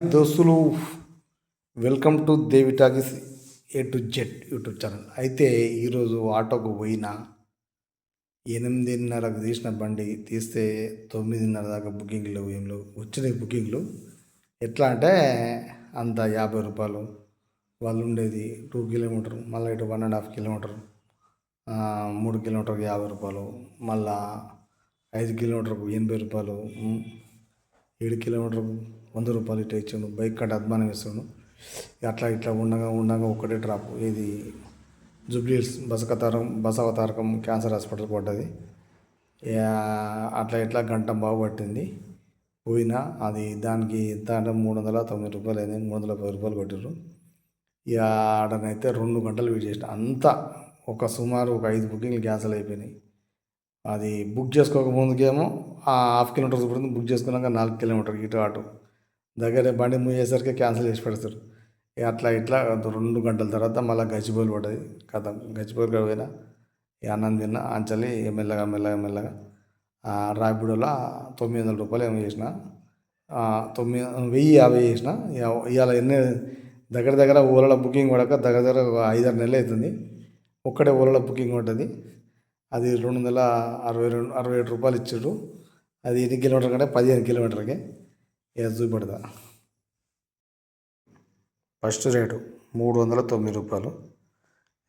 దోస్తులు, welcome to Devi talkies A to Z YouTube channel. అయితే ఈరోజు ఆటోకు పోయినా 8:30కు తీసిన బండి తీస్తే 9:30 దాకా బుకింగ్లు ఏం లేవు. వచ్చినాయి బుకింగ్లు. ఎట్లా అంటే అంత 50 రూపాయలు, వాళ్ళు ఉండేది 2 కిలోమీటర్, మళ్ళీ ఇటు 1.5 కిలోమీటర్, 3 కిలోమీటర్కి 50 రూపాయలు, మళ్ళా 5 కిలోమీటర్కు 80 రూపాయలు, 7 కిలోమీటర్కు 100 రూపాయలు ఇట్లా ఇచ్చాడు. బైక్ కంటే అద్మానం ఇస్తాడు. అట్లా ఇట్లా ఉండగా ఒకటే డ్రాప్. ఇది జూబ్లీహిల్స్ బసవతారకం క్యాన్సర్ హాస్పిటల్కి పడ్డది. అట్లా ఇట్లా గంట బాగు పట్టింది. పోయినా అది దానికి ఎంత అంటే 390 రూపాయలు అయింది. 310 రూపాయలు కొట్టారు. ఇక ఆడనైతే 2 గంటలు వెయిట్ చేసిన. అంతా సుమారు 5 బుకింగ్లు క్యాన్సిల్ అయిపోయినాయి. అది బుక్ చేసుకోక ముందుకేమో 1/2 కిలోమీటర్ చూపుతుంది, బుక్ చేసుకున్నాక 4 కిలోమీటర్ ఇటు అటు దగ్గర బండి మూసేసరికి క్యాన్సిల్ చేసి పెడతారు. అట్లా ఇట్లా 2 గంటల తర్వాత మళ్ళీ గచ్చిబౌలి పడ్డది. గచ్చిబౌలి పోయినా అన్నం తిన్నా. అంచలి మెల్లగా రాపిడోలో 900 రూపాయలు ఏమో చేసిన, 1050 చేసిన. ఇవాళ దగ్గర ఓలలో బుకింగ్ పడక దగ్గర 5-6 నెలలు అవుతుంది. ఒక్కటే ఓలలో బుకింగ్ ఉంటుంది. అది 267 రూపాయలు ఇచ్చారు. అది ఎన్ని కిలోమీటర్ కంటే 15 కిలోమీటర్కి. చూపెడతా. ఫస్ట్ రేటు 309 రూపాయలు.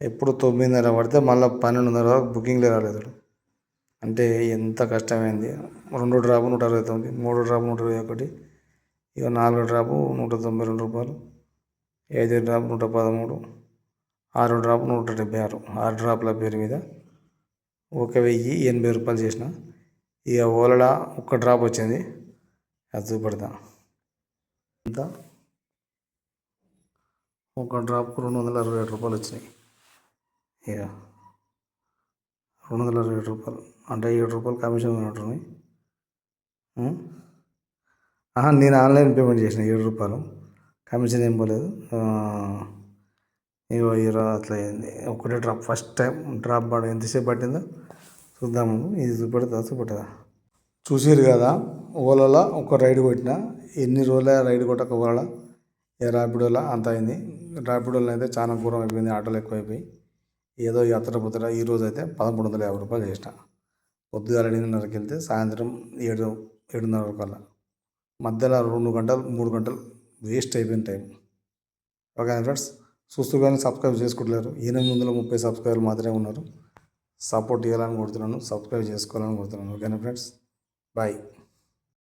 ఎప్పుడు 9:30 పడితే మళ్ళీ 12:30 వరకు బుకింగ్లే రాలేదు. అంటే ఎంత కష్టమైంది. 2 డ్రాపు 169, 3 డ్రాపు 121, ఇక 4 డ్రాపు 192 రూపాయలు, 5 డ్రాపు 113, 6 డ్రాపు 176. 6 డ్రాపుల పేరు మీద 1080 రూపాయలు చేసిన. ఇక ఓలా ఒక్క డ్రాప్ వచ్చింది, అది చూపెడతా. ఎంత? ఒక డ్రాప్కు 267 రూపాయలు వచ్చినాయి. ఇక 267 రూపాయలు అంటే 7 రూపాయలు కమిషన్ ఉన్నట్టున్నాయి. నేను ఆన్లైన్ పేమెంట్ చేసిన 7 రూపాయలు, కమిషన్ ఏం పోలేదు. ఇగో అట్లా అయింది. ఒకటే డ్రాప్. ఫస్ట్ టైం డ్రాప్ ఎంతసేపు పట్టిందో చూద్దాము. ఇది చూపెడతా. చూసారు కదా, ఓలాలో ఒక రైడ్ కొట్టిన. ఎన్ని రోజుల రైడ్ కొట్టక ఓలా ర్యాపిడోలో అంత అయింది. ర్యాపిడోలో అయితే చాలా ఘోరం అయిపోయింది. ఆటోలు ఎక్కువైపోయి ఏదో పుత్తర. ఈరోజు అయితే 1350 రూపాయలు చేసిన. పొద్దుగాల 8:30కి వెళ్తే సాయంత్రం 7-7:30 రూపాయల. మధ్యలో 2 గంటలు 3 గంటలు వేస్ట్ అయిపోయిన టైం. ఓకే ఫ్రెండ్స్, చూస్తూ కానీ సబ్స్క్రైబ్ చేసుకుంటలేరు. 830 సబ్స్క్రైబర్లు మాత్రమే ఉన్నారు. సపోర్ట్ ఇవ్వాలని కోరుతున్నాను, సబ్స్క్రైబ్ చేసుకోవాలని కోరుతున్నాను. ఓకేనా ఫ్రెండ్స్, బాయ్.